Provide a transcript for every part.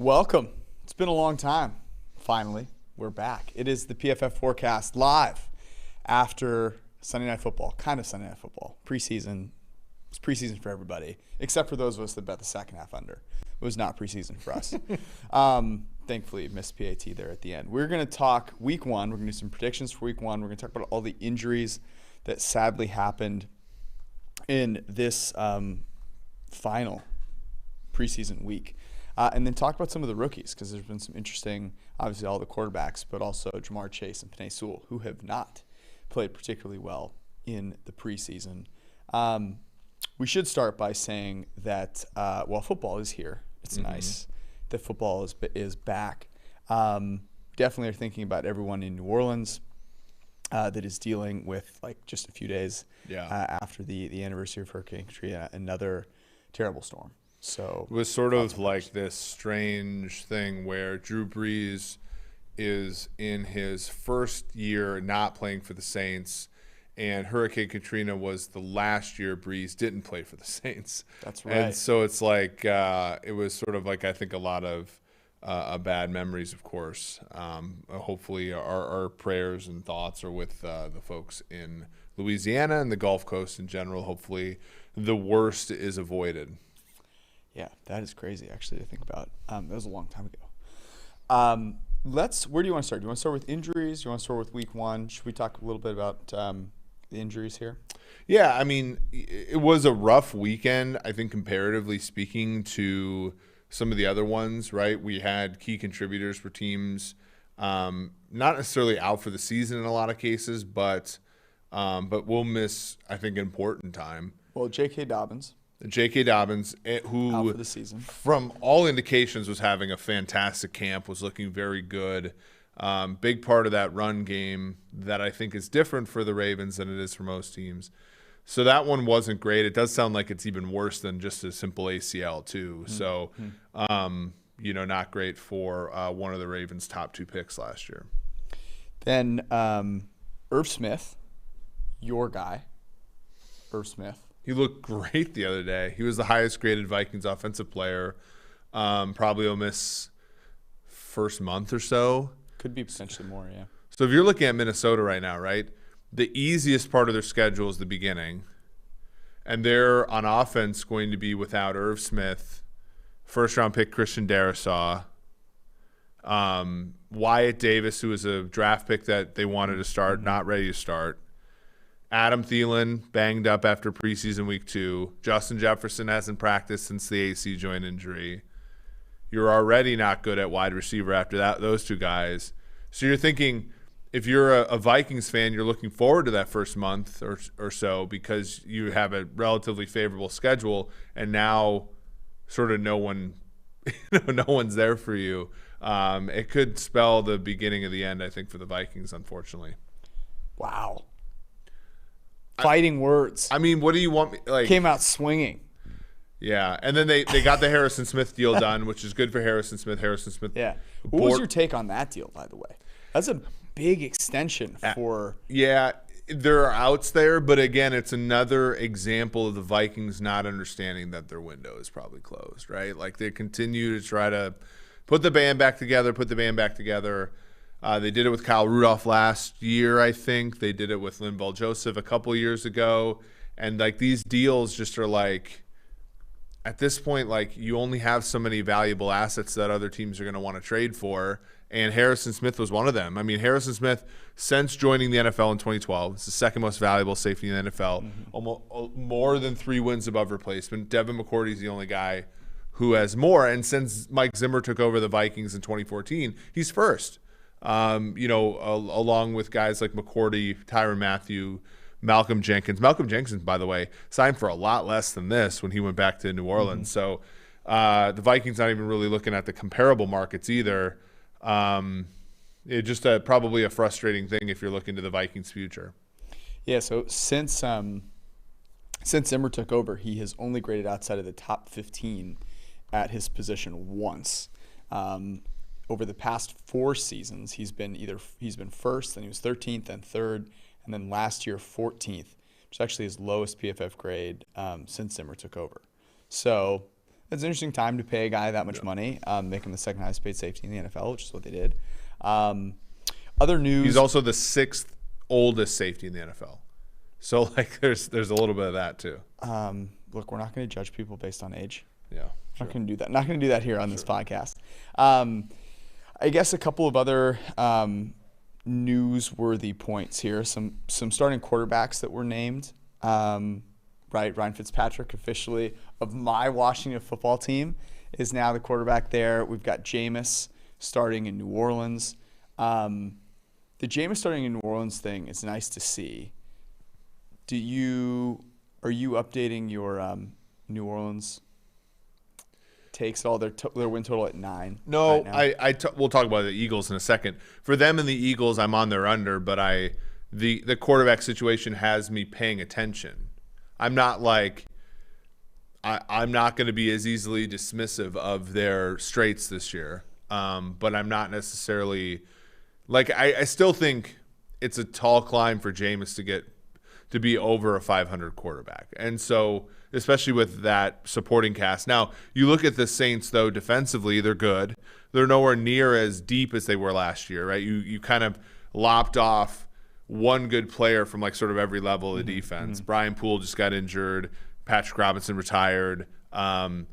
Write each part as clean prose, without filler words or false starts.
Welcome. It's been a long time. Finally, we're back. It is the PFF forecast live after Sunday Night Football, kind of Sunday Night Football. Preseason. It's preseason for everybody, except for those of us that bet the second half under. It was not preseason for us. Thankfully, missed PAT there at the end. We're going to talk week one. We're going to do some predictions for week one. We're going to talk about all the injuries that sadly happened in this final preseason week. And then talk about some of the rookies, because there's been some interesting, obviously all the quarterbacks, but also Chahrouri Chase and Sewell, who have not played particularly well in the preseason. We should start by saying that while football is here, it's nice that football is back. Definitely are thinking about everyone in New Orleans that is dealing with, like, just a few days after the anniversary of Hurricane Katrina, another terrible storm. So it was sort of like this strange thing where Drew Brees is in his first year not playing for the Saints, and Hurricane Katrina was the last year Brees didn't play for the Saints. That's right. And so it's like it was sort of like, I think, a lot of bad memories, of course. Hopefully our prayers and thoughts are with the folks in Louisiana and the Gulf Coast in general. Hopefully the worst is avoided. Yeah, that is crazy, actually, to think about. That was a long time ago. Where do you want to start? Do you want to start with injuries? Do you want to start with week one? Should we talk a little bit about the injuries here? Yeah, I mean, it was a rough weekend, I think, comparatively speaking to some of the other ones, right? We had key contributors for teams, not necessarily out for the season in a lot of cases, but we'll miss, I think, important time. Well, J.K. Dobbins, who out for the season, from all indications was having a fantastic camp, was looking very good. Big part of that run game that I think is different for the Ravens than it is for most teams. So that one wasn't great. It does sound like it's even worse than just a simple ACL too. So, not great for one of the Ravens' top two picks last year. Then Irv Smith, your guy, Irv Smith. He looked great the other day. He was the highest graded Vikings offensive player. Probably will miss first month or so. Could be potentially more, yeah. So if you're looking at Minnesota right now, right, the easiest part of their schedule is the beginning. And they're on offense going to be without Irv Smith, first-round pick Christian Darrisaw, Wyatt Davis, who was a draft pick that they wanted to start, not ready to start. Adam Thielen banged up after preseason week 2. Justin Jefferson hasn't practiced since the AC joint injury. You're already not good at wide receiver after those two guys. So you're thinking, if you're a Vikings fan, you're looking forward to that first month or so because you have a relatively favorable schedule, and now sort of no one's there for you. It could spell the beginning of the end, I think, for the Vikings, unfortunately. Wow. Fighting words. I mean, what do you want me like? Came out swinging. Yeah, and then they got the Harrison Smith deal done, which is good for Harrison Smith. Yeah. What was your take on that deal, by the way? That's a big extension for. Yeah, there are outs there, but again, it's another example of the Vikings not understanding that their window is probably closed, right? Like, they continue to try to put the band back together. They did it with Kyle Rudolph last year, I think. They did it with Linval Joseph a couple years ago. And, like, these deals just are like, at this point, like, you only have so many valuable assets that other teams are going to want to trade for. And Harrison Smith was one of them. I mean, Harrison Smith, since joining the NFL in 2012, is the second most valuable safety in the NFL. Almost more than 3 wins above replacement. Devin McCourty's the only guy who has more. And since Mike Zimmer took over the Vikings in 2014, he's first. Along with guys like McCourty, Tyrann Mathieu, Malcolm Jenkins. Malcolm Jenkins, by the way, signed for a lot less than this when he went back to New Orleans. So the Vikings not even really looking at the comparable markets either. It's just probably a frustrating thing if you're looking to the Vikings' future. Yeah, so since Zimmer took over, he has only graded outside of the top 15 at his position once. Over the past 4 seasons, he's been first, then he was 13th, then third, and then last year 14th, which is actually his lowest PFF grade since Zimmer took over. So It's an interesting time to pay a guy that much money, make him the second highest paid safety in the NFL, which is what they did. Other news. He's also the 6th oldest safety in the NFL. So like there's a little bit of that too. Look, we're not going to judge people based on age. Yeah. Sure. Not going to do that. Not going to do that here on this podcast. I guess a couple of other newsworthy points here. Some starting quarterbacks that were named. Right, Ryan Fitzpatrick officially of my Washington football team is now the quarterback there. We've got Jameis starting in New Orleans. The Jameis starting in New Orleans thing is nice to see. Are you updating your New Orleans takes all their win total at 9? No, right we'll talk about the Eagles in a second. For them and the Eagles, I'm on their under, but the quarterback situation has me paying attention. I'm not like I'm not going to be as easily dismissive of their straights this year, but I'm not necessarily like I still think it's a tall climb for Jameis to be over a 500 quarterback, and so especially with that supporting cast. Now you look at the Saints though defensively, they're good. They're nowhere near as deep as they were last year, right? You kind of lopped off one good player from like sort of every level of the defense. Brian Poole just got injured. Patrick Robinson retired. Marshawn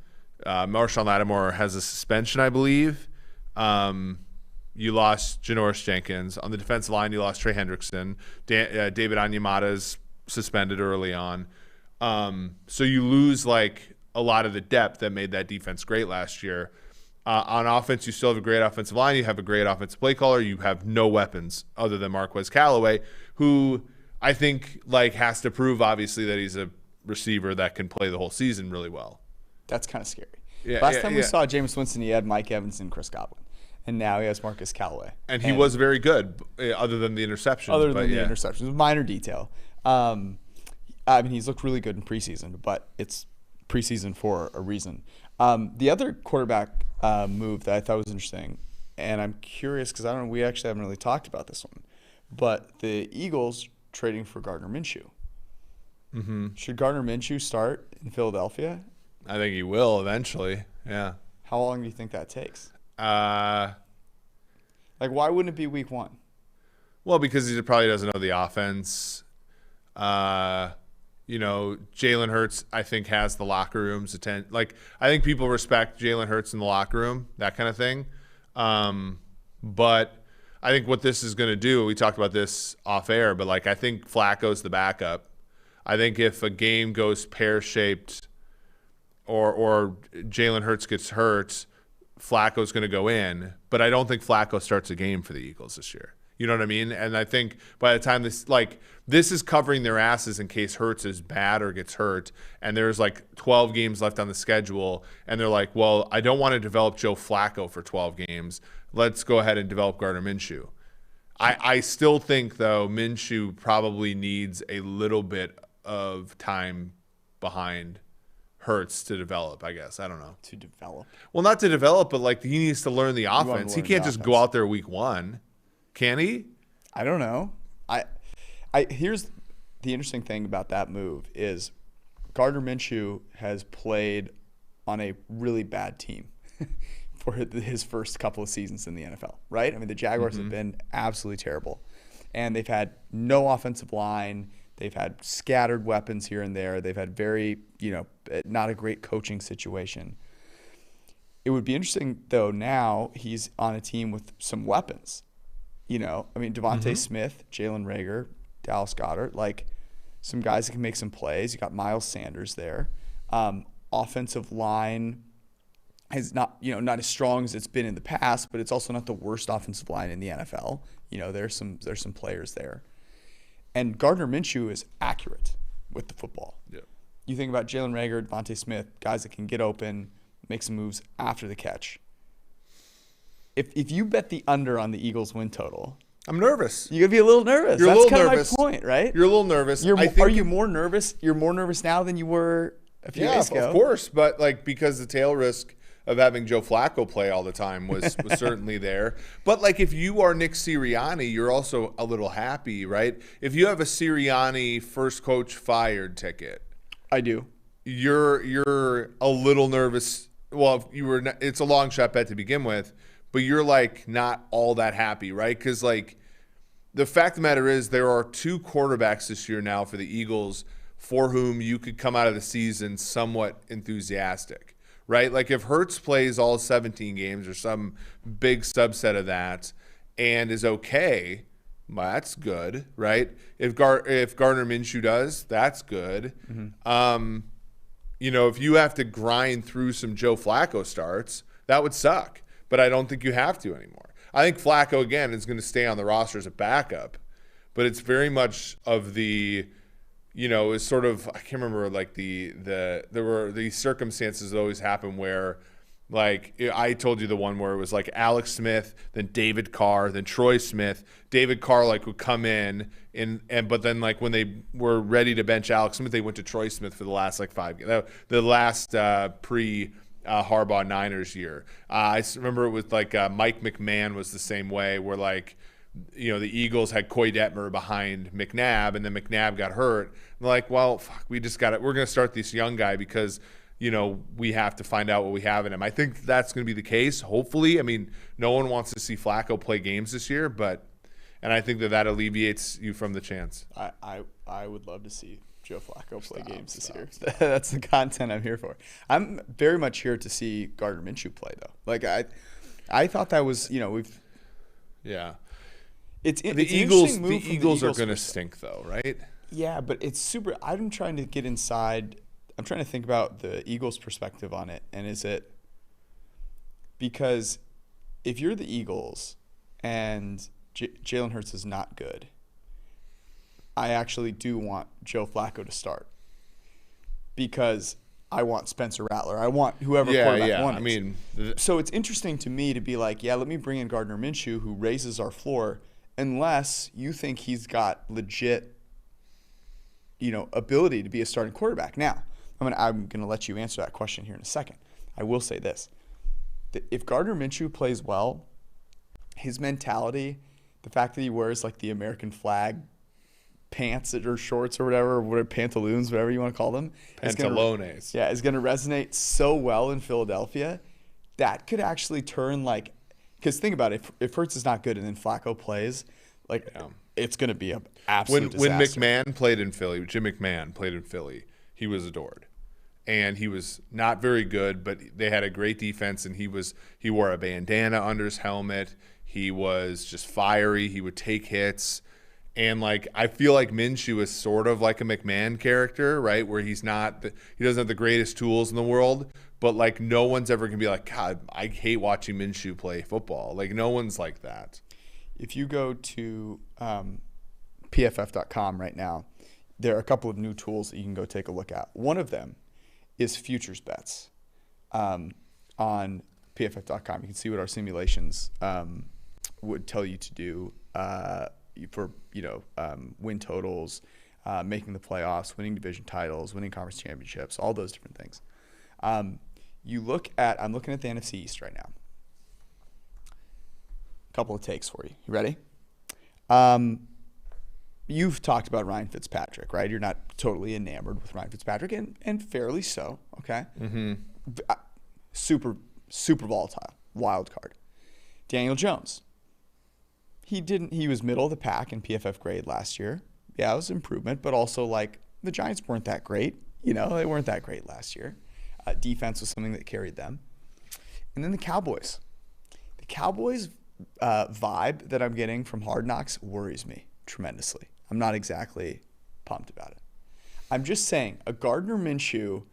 Lattimore has a suspension, I believe. You lost Janoris Jenkins. On the defensive line, you lost Trey Hendrickson. David Onyemata's suspended early on. So you lose like a lot of the depth that made that defense great last year. On offense, you still have a great offensive line. You have a great offensive play caller. You have no weapons other than Marquez Callaway, who I think like has to prove obviously that he's a receiver that can play the whole season really well. That's kind of scary. Last time we saw Jameis Winston, he had Mike Evans and Chris Godwin, and now he has Marcus Callaway. And he was very good, other than the interceptions. Interceptions, minor detail. I mean, he's looked really good in preseason, but it's preseason for a reason. The other quarterback move that I thought was interesting, and I'm curious because we actually haven't really talked about this one, but the Eagles trading for Gardner Minshew. Mm-hmm. Should Gardner Minshew start in Philadelphia? I think he will eventually. Yeah. How long do you think that takes? Why wouldn't it be week 1? Well, because he probably doesn't know the offense. Jalen Hurts, I think, has the locker room's attention. Like, I think people respect Jalen Hurts in the locker room, that kind of thing. But I think what this is going to do, we talked about this off air, but like I think Flacco's the backup. I think if a game goes pear-shaped or Jalen Hurts gets hurt, Flacco's going to go in. But I don't think Flacco starts a game for the Eagles this year. You know what I mean? And I think by the time this is covering their asses in case Hurts is bad or gets hurt, and there's like 12 games left on the schedule, and they're like, well, I don't want to develop Joe Flacco for 12 games. Let's go ahead and develop Gardner Minshew. I still think, though, Minshew probably needs a little bit of time behind Hurts to develop, I guess. I don't know. To develop? Well, not to develop, but like he needs to learn the offense. He can't just go out there week 1. Can he? I don't know. Here's the interesting thing about that move is Gardner Minshew has played on a really bad team for his first couple of seasons in the NFL, right? I mean, the Jaguars have been absolutely terrible, and they've had no offensive line. They've had scattered weapons here and there. They've had very, not a great coaching situation. It would be interesting, though, now he's on a team with some weapons. Devontae Smith, Jalen Reagor, Dallas Goedert, like some guys that can make some plays. You got Miles Sanders there. Offensive line is not as strong as it's been in the past, but it's also not the worst offensive line in the NFL. There's some players there. And Gardner Minshew is accurate with the football. Yeah. You think about Jalen Reagor, Devontae Smith, guys that can get open, make some moves after the catch. If you bet the under on the Eagles win total, I'm nervous. You're gonna be a little nervous. You're That's a little kind nervous. of my point, right? You're a little nervous. Are you more nervous? You're more nervous now than you were a few days ago. Yeah, of course. But like because the tail risk of having Joe Flacco play all the time was certainly there. But like if you are Nick Sirianni, you're also a little happy, right? If you have a Sirianni first coach fired ticket. I do. you're a little nervous. Well, it's a long shot bet to begin with, but you're like not all that happy, right? Because like the fact of the matter is there are 2 quarterbacks this year now for the Eagles for whom you could come out of the season somewhat enthusiastic, right? Like if Hurts plays all 17 games or some big subset of that and is okay, well, that's good, right? If Gardner Minshew does, that's good. Mm-hmm. If you have to grind through some Joe Flacco starts, that would suck. But I don't think you have to anymore. I think Flacco, again, is going to stay on the roster as a backup. But it's very much of the, is sort of, I can't remember, like there were these circumstances that always happen where, like, I told you the one where it was like Alex Smith, then David Carr, then Troy Smith. David Carr, like, would come in, but then, like, when they were ready to bench Alex Smith, they went to Troy Smith for the last, like, 5 games. The last Harbaugh Niners year. I remember it was, like, Mike McMahon was the same way, where, like, the Eagles had Coy Detmer behind McNabb, and then McNabb got hurt. And they're like, well, fuck, we just got it. We're going to start this young guy because – we have to find out what we have in him. I think that's going to be the case, hopefully. I mean, no one wants to see Flacco play games this year, and I think that alleviates you from the chance. I would love to see Joe Flacco play games this year. That's the content I'm here for. I'm very much here to see Gardner Minshew play, though. Like, I thought that was, we've – yeah. It's the Eagles are going to stink, though, right? Yeah, but it's super – I'm trying to get inside – I'm trying to think about the Eagles' perspective on it. And is it because if you're the Eagles and Jalen Hurts is not good, I actually do want Joe Flacco to start because I want Spencer Rattler. I want whoever quarterback one is. I mean, so it's interesting to me to be like, let me bring in Gardner Minshew, who raises our floor, unless you think he's got legit, ability to be a starting quarterback. Now, I'm going to let you answer that question here in a second. I will say this. If Gardner Minshew plays well, his mentality, the fact that he wears like the American flag pants or shorts or whatever pantaloons, whatever you want to call them. Pantalones. Is going to resonate so well in Philadelphia. That could actually turn like – because think about it. If Hurts is not good and then Flacco plays, it's going to be an absolute disaster. When McMahon played in Philly, Jim McMahon played in Philly, he was adored. And he was not very good, but they had a great defense, and he wore a bandana under his helmet. He was just fiery. He would take hits. And, like, I feel like Minshew is sort of like a McMahon character, right, where he doesn't have the greatest tools in the world, but, like, no one's ever going to be like, God, I hate watching Minshew play football. Like, no one's like that. If you go to PFF.com right now, there are a couple of new tools that you can go take a look at. One of them is futures bets on PFF.com. You can see what our simulations would tell you to do for win totals, making the playoffs, winning division titles, winning conference championships, all those different things. I'm looking at the NFC East right now. A couple of takes for you. You ready? You've talked about Ryan Fitzpatrick, right? You're not totally enamored with Ryan Fitzpatrick, and fairly so, okay? Mm-hmm. Super volatile, wild card. Daniel Jones. He was middle of the pack in PFF grade last year. Yeah, it was improvement, but also, like, the Giants weren't that great. They weren't that great last year. Defense was something that carried them. And then the Cowboys. The Cowboys vibe that I'm getting from Hard Knocks worries me tremendously. I'm not exactly pumped about it. I'm just saying, a Gardner Minshew,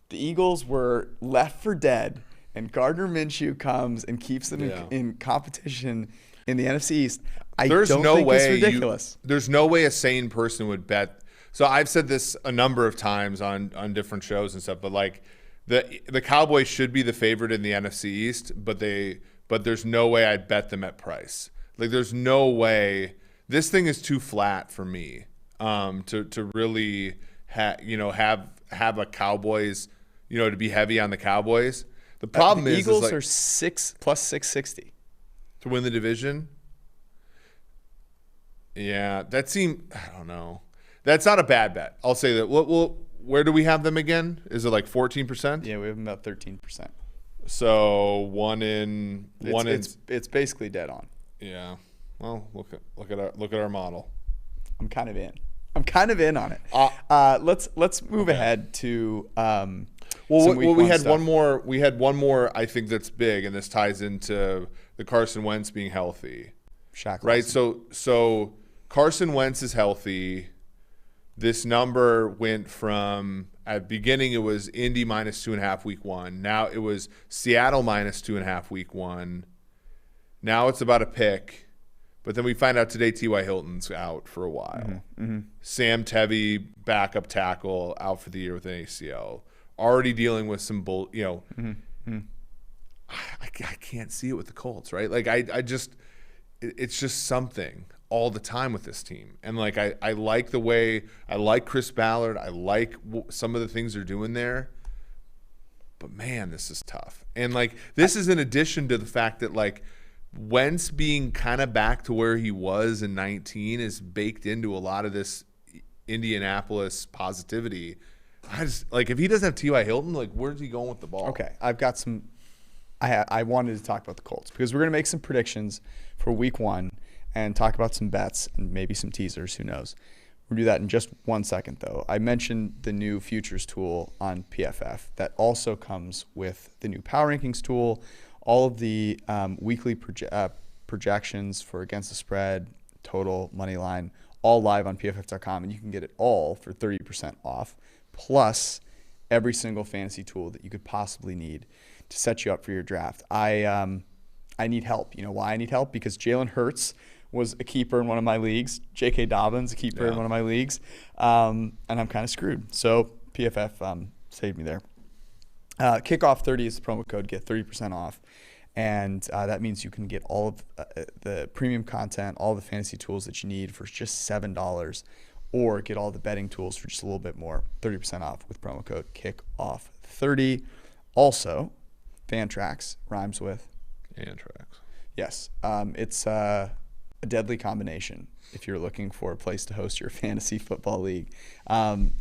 the Eagles were left for dead, and Gardner Minshew comes and keeps them in competition in the NFC East. I don't think it's ridiculous. There's no way a sane person would bet. So I've said this a number of times on different shows and stuff, but like the Cowboys should be the favorite in the NFC East, but there's no way I'd bet them at price. Like, there's no way. This thing is too flat for me to really have a Cowboys, to be heavy on the Cowboys. The problem is Eagles like, are plus 660 to win the division. Yeah, I don't know. That's not a bad bet. I'll say that. where do we have them again? Is it like 14%? Yeah, we have them about 13%. So it's basically dead on. Yeah. Well, look at our model. I'm kind of in on it. Let's move ahead to we had one more. We had one more. I think that's big, and this ties into the Carson Wentz being healthy. Shaq right. Lawson. So Carson Wentz is healthy. This number went from, at beginning it was Indy -2.5 week 1. Now it was Seattle -2.5 week 1. Now it's about a pick. But then we find out today T.Y. Hilton's out for a while. Sam Tevy, backup tackle, out for the year with an ACL. Already dealing with some I can't see it with the Colts, right? Like it's just something all the time with this team. And like I like the way, I like Chris Ballard. I like some of the things they're doing there. But man, this is tough. And like this is in addition to the fact that like Wentz being kind of back to where he was in 19 is baked into a lot of this Indianapolis positivity. I just like, if he doesn't have T.Y. Hilton, like where's he going with the ball? Okay, I've got some. I wanted to talk about the Colts because we're going to make some predictions for week 1 and talk about some bets and maybe some teasers. Who knows? We'll do that in just 1 second, though. I mentioned the new futures tool on PFF that also comes with the new power rankings tool, all of the weekly projections for against the spread, total, money line, all live on PFF.com, and you can get it all for 30% off, plus every single fantasy tool that you could possibly need to set you up for your draft. I need help. You know why I need help? Because Jalen Hurts was a keeper in one of my leagues. J.K. Dobbins, a keeper in one of my leagues. And I'm kind of screwed. So PFF saved me there. Kickoff 30 is the promo code. Get 30% off. And that means you can get all of the premium content, all the fantasy tools that you need for just $7, or get all the betting tools for just a little bit more, 30% off with promo code KICKOFF30. Also, Fantrax rhymes with Antrax. Yes. It's a deadly combination if you're looking for a place to host your fantasy football league.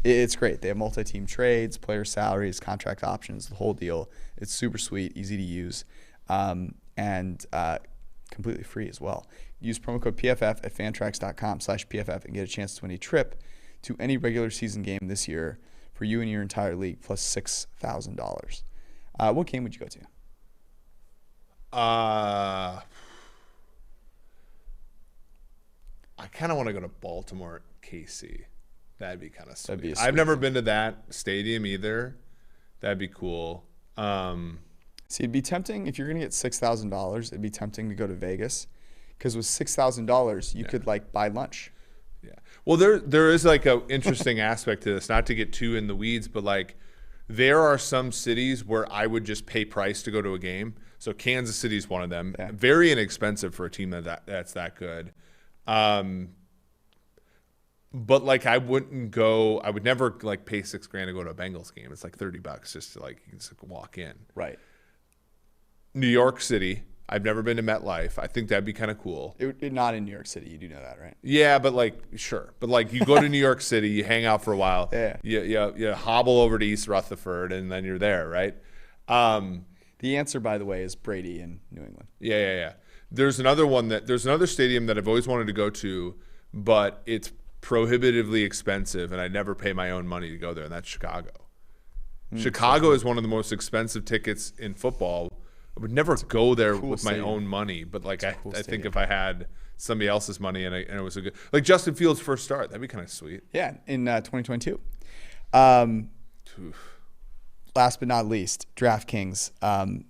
It's great. They have multi-team trades, player salaries, contract options, the whole deal. It's super sweet, easy to use, and completely free as well. Use promo code PFF at fantrax.com/PFF and get a chance to win a trip to any regular season game this year for you and your entire league, plus $6,000. What game would you go to? I kind of want to go to Baltimore, KC. That'd be kind of sweet. I've never been to that stadium either. That'd be cool. See, it'd be tempting if you're going to get $6,000. It'd be tempting to go to Vegas, because with $6,000 you could like buy lunch. Yeah. Well, there is like a interesting aspect to this. Not to get too in the weeds, but like there are some cities where I would just pay price to go to a game. So Kansas City is one of them. Yeah. Very inexpensive for a team that's that good. But like I would never like pay $6,000 to go to a Bengals game. It's like $30 just to like you can just walk in. Right. New York City. I've never been to MetLife. I think that'd be kind of cool. Not in New York City. You do know that, right? Yeah, but like sure. But like you go to New York City, you hang out for a while. Yeah. You hobble over to East Rutherford, and then you're there, right? The answer, by the way, is Brady in New England. Yeah. There's another stadium that I've always wanted to go to, but it's prohibitively expensive, and I never pay my own money to go there, and that's Chicago. Chicago is one of the most expensive tickets in football. I would never go there with my own money, but like I think if I had somebody else's money and it was a good, like Justin Fields' first start, that'd be kind of sweet. Yeah, in 2022. Last but not least, DraftKings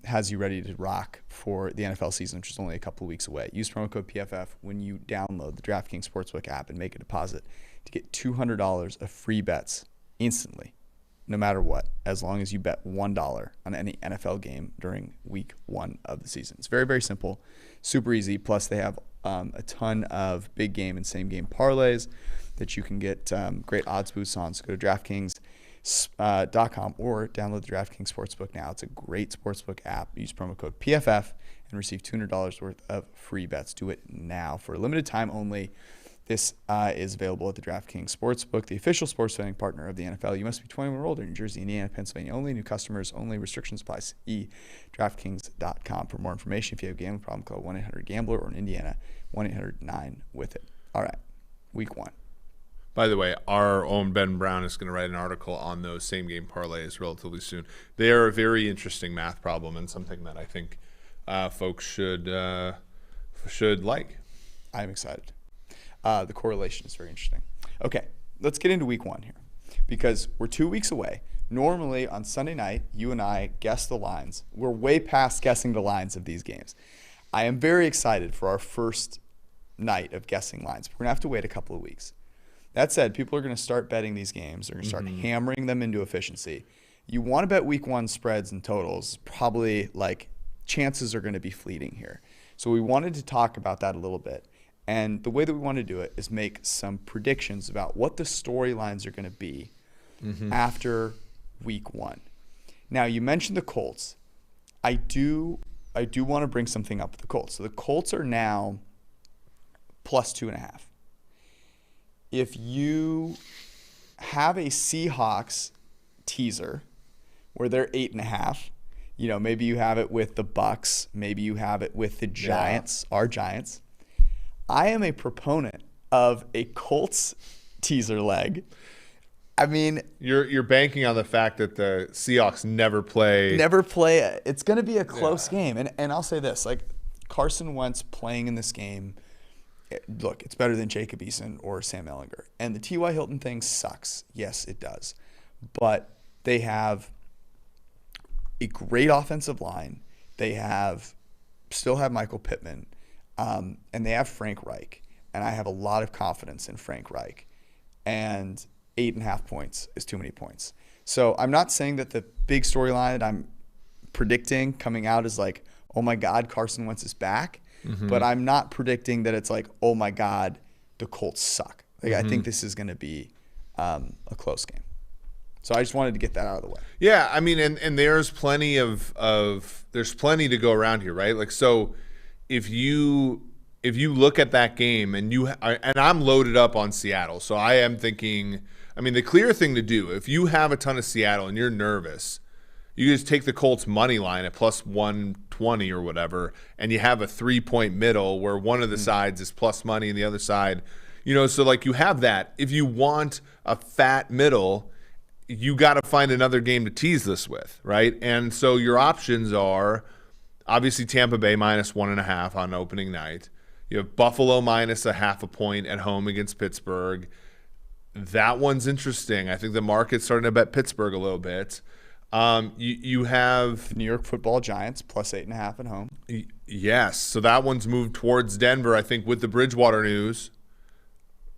has you ready to rock for the NFL season, which is only a couple of weeks away. Use promo code PFF when you download the DraftKings Sportsbook app and make a deposit to get $200 of free bets instantly, no matter what, as long as you bet $1 on any NFL game during week 1 of the season. It's very, very simple, super easy. Plus, they have a ton of big game and same game parlays that you can get great odds boosts on. So go to DraftKings.com or download the DraftKings Sportsbook now. It's a great sportsbook app. Use promo code PFF and receive $200 worth of free bets. Do it now for a limited time only. This is available at the DraftKings Sportsbook, the official sports betting partner of the NFL. You must be 21 or older. New Jersey, Indiana, Pennsylvania only. New customers only. Restrictions apply. See DraftKings.com for more information. If you have a gambling problem, call 1-800-GAMBLER or in Indiana, 1-800-9-WITH-IT. All right, week 1. By the way, our own Ben Brown is going to write an article on those same game parlays relatively soon. They are a very interesting math problem and something that I think folks should like. I'm excited. The correlation is very interesting. Okay, let's get into week 1 here because we're 2 weeks away. Normally on Sunday night, you and I guess the lines. We're way past guessing the lines of these games. I am very excited for our first night of guessing lines. We're going to have to wait a couple of weeks. That said, people are going to start betting these games. They're going to start hammering them into efficiency. You want to bet week 1 spreads and totals, probably like chances are going to be fleeting here. So we wanted to talk about that a little bit. And the way that we want to do it is make some predictions about what the storylines are going to be after week 1. Now, you mentioned the Colts. I do want to bring something up with the Colts. So the Colts are now plus 2.5. If you have a Seahawks teaser where they're 8.5, maybe you have it with the Bucks, maybe you have it with the Giants, our Giants. I am a proponent of a Colts teaser leg. I mean, you're banking on the fact that the Seahawks never play it. It's going to be a close game. And I'll say this, like Carson Wentz playing in this game, look, it's better than Jacob Eason or Sam Ehlinger. And the T.Y. Hilton thing sucks. Yes, it does. But they have a great offensive line. They still have Michael Pittman. And they have Frank Reich. And I have a lot of confidence in Frank Reich. And 8.5 points is too many points. So I'm not saying that the big storyline that I'm predicting coming out is like, oh my God, Carson Wentz is back. But I'm not predicting that it's like, oh my God, the Colts suck. Like I think this is going to be a close game. So I just wanted to get that out of the way. Yeah, I mean, and there's plenty there's plenty to go around here, right? Like so, if you look at that game and I'm loaded up on Seattle, so I am thinking. I mean, the clear thing to do if you have a ton of Seattle and you're nervous, you just take the Colts money line at plus 120 or whatever, and you have a 3-point middle where one of the sides is plus money and the other side, so like you have that. If you want a fat middle, you got to find another game to tease this with, right? And so your options are obviously Tampa Bay minus 1.5 on opening night. You have Buffalo minus 0.5 point at home against Pittsburgh. That one's interesting. I think the market's starting to bet Pittsburgh a little bit. You have New York Football Giants plus 8.5 at home. Yes, so that one's moved towards Denver. I think with the Bridgewater news,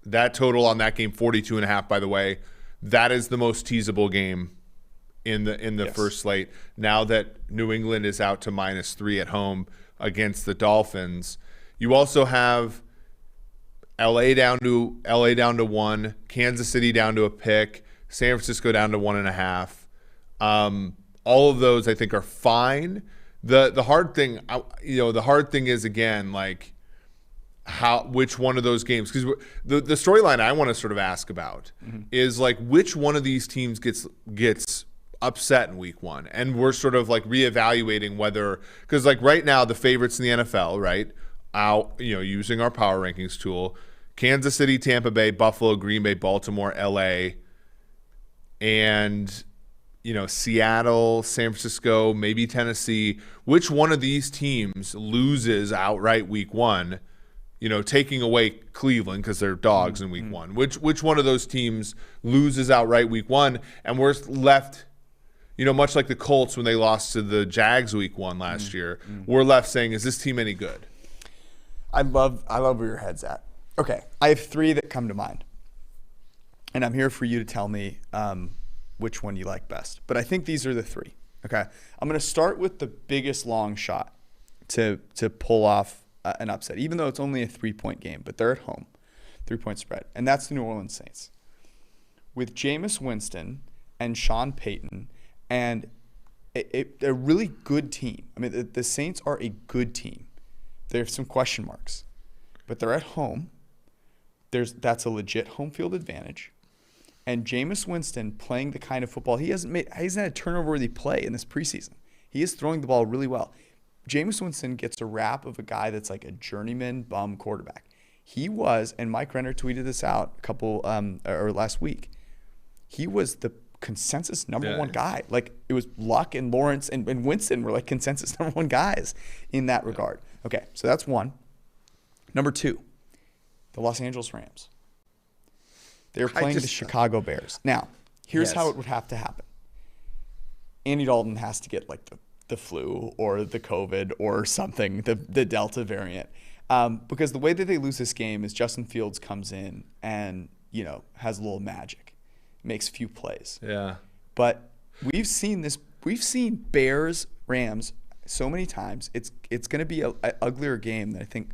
that total on that game 42.5. By the way, that is the most teasable game in the first slate. Now that New England is out to -3 at home against the Dolphins, you also have LA down to 1, Kansas City down to a pick, San Francisco down to 1.5. All of those I think are fine. The hard thing, is again like which one of those games, because the storyline I want to sort of ask about is like which one of these teams gets upset in week 1, and we're sort of like reevaluating whether, because like right now the favorites in the NFL, right? Using our power rankings tool, Kansas City, Tampa Bay, Buffalo, Green Bay, Baltimore, LA, and Seattle, San Francisco, maybe Tennessee. Which one of these teams loses outright week 1? Taking away Cleveland because they're dogs in week 1. Which one of those teams loses outright week 1? And we're left, much like the Colts when they lost to the Jags week 1 last year, we're left saying, is this team any good? I love where your head's at. Okay, I have 3 that come to mind, and I'm here for you to tell me which one you like best. But I think these are the 3. Okay, I'm going to start with the biggest long shot to pull off an upset, even though it's only a 3-point game, but they're at home, 3-point spread, and that's the New Orleans Saints. With Jameis Winston and Sean Payton and a really good team. I mean, the Saints are a good team. They have some question marks, but they're at home. that's a legit home field advantage. And Jameis Winston playing the kind of football he hasn't had a turnover-worthy play in this preseason. He is throwing the ball really well. Jameis Winston gets a rap of a guy that's like a journeyman bum quarterback. He was, and Mike Renner tweeted this out last week. He was the consensus number one guy. Like, it was Luck and Lawrence and Winston were like consensus number one guys in that regard. Okay, so that's one. Number two, the Los Angeles Rams. They're playing the Chicago Bears. Now, here's how it would have to happen. Andy Dalton has to get like the flu or the COVID or something, the Delta variant. Because the way that they lose this game is Justin Fields comes in and, has a little magic, makes a few plays. Yeah. But we've seen Bears, Rams so many times. It's going to be an uglier game than I think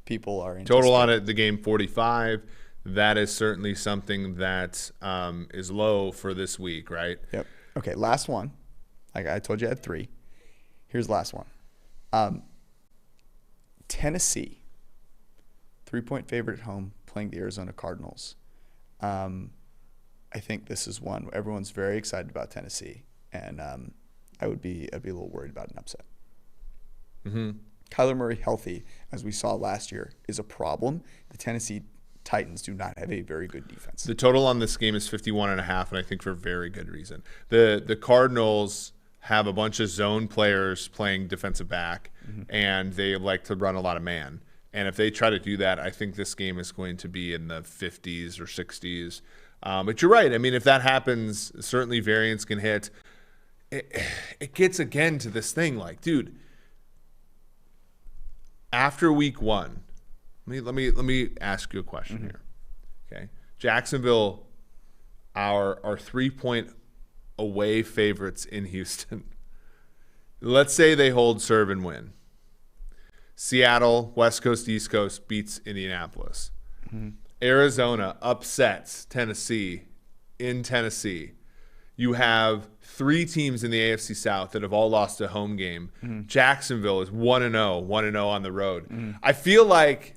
people are anticipating. Total on it, the game 45. That is certainly something that is low for this week, right? Yep. Okay, last one. Like I told you I had three. Here's the last one. Tennessee, 3-point favorite at home, playing the Arizona Cardinals. I think this is one everyone's very excited about Tennessee, and I'd be a little worried about an upset. Mm-hmm. Kyler Murray healthy, as we saw last year, is a problem. The Tennessee Titans do not have a very good defense. The total on this game is 51.5, and I think for very good reason. The Cardinals have a bunch of zone players playing defensive back, and they like to run a lot of man. And if they try to do that, I think this game is going to be in the 50s or 60s. But you're right. I mean, if that happens, certainly variance can hit. It gets, again, to this thing like, dude, after week one, let me ask you a question here. Okay. Jacksonville, our 3-point away favorites in Houston. Let's say they hold serve and win. Seattle, West Coast, East Coast beats Indianapolis. Arizona upsets Tennessee in Tennessee. You have 3 teams in the AFC South that have all lost a home game. Jacksonville is 1-0, 1-0 on the road. I feel like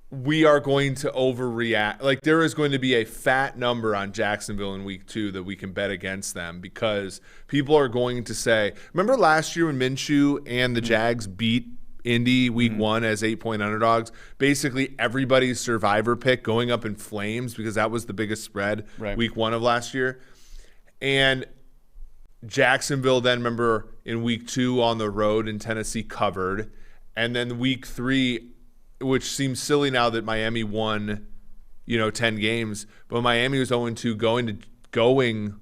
we are going to overreact. Like, there is going to be a fat number on Jacksonville in week 2 that we can bet against them, because people are going to say, remember last year when Minshew and the Jags beat Indy week 1 as 8-point underdogs? Basically everybody's survivor pick going up in flames because that was the biggest spread week 1 of last year. And Jacksonville then, remember, in week 2 on the road in Tennessee covered. And then week 3, which seems silly now that Miami won, 10 games, but Miami was 0-2 going,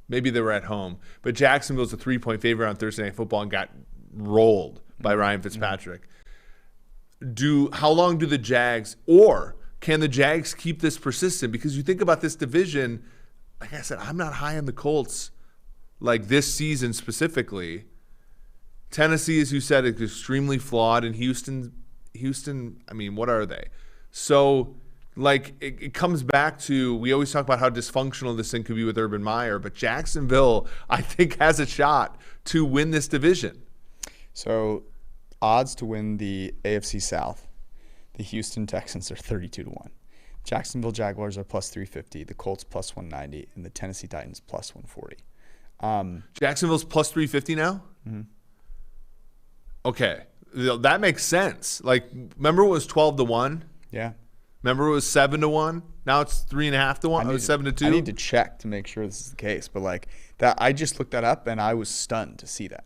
maybe they were at home. But Jacksonville's a 3-point favorite on Thursday Night Football and got rolled by Ryan Fitzpatrick. How long do the Jags, or can the Jags keep this persistent? Because you think about this division, like I said, I'm not high on the Colts, like this season specifically. Tennessee, as you said, is extremely flawed, and Houston, I mean, what are they? So, like, it comes back to, we always talk about how dysfunctional this thing could be with Urban Meyer, but Jacksonville, I think, has a shot to win this division. So, odds to win the AFC South, the Houston Texans are 32-1. Jacksonville Jaguars are plus 350, the Colts plus 190, and the Tennessee Titans plus 140. Jacksonville's plus 350 now? Okay. That makes sense. Like, remember it was 12-1? Yeah. Remember it was 7-1? Now it's 3.5-1. It was 7-2. I need to check to make sure this is the case, but like that, I just looked that up and I was stunned to see that.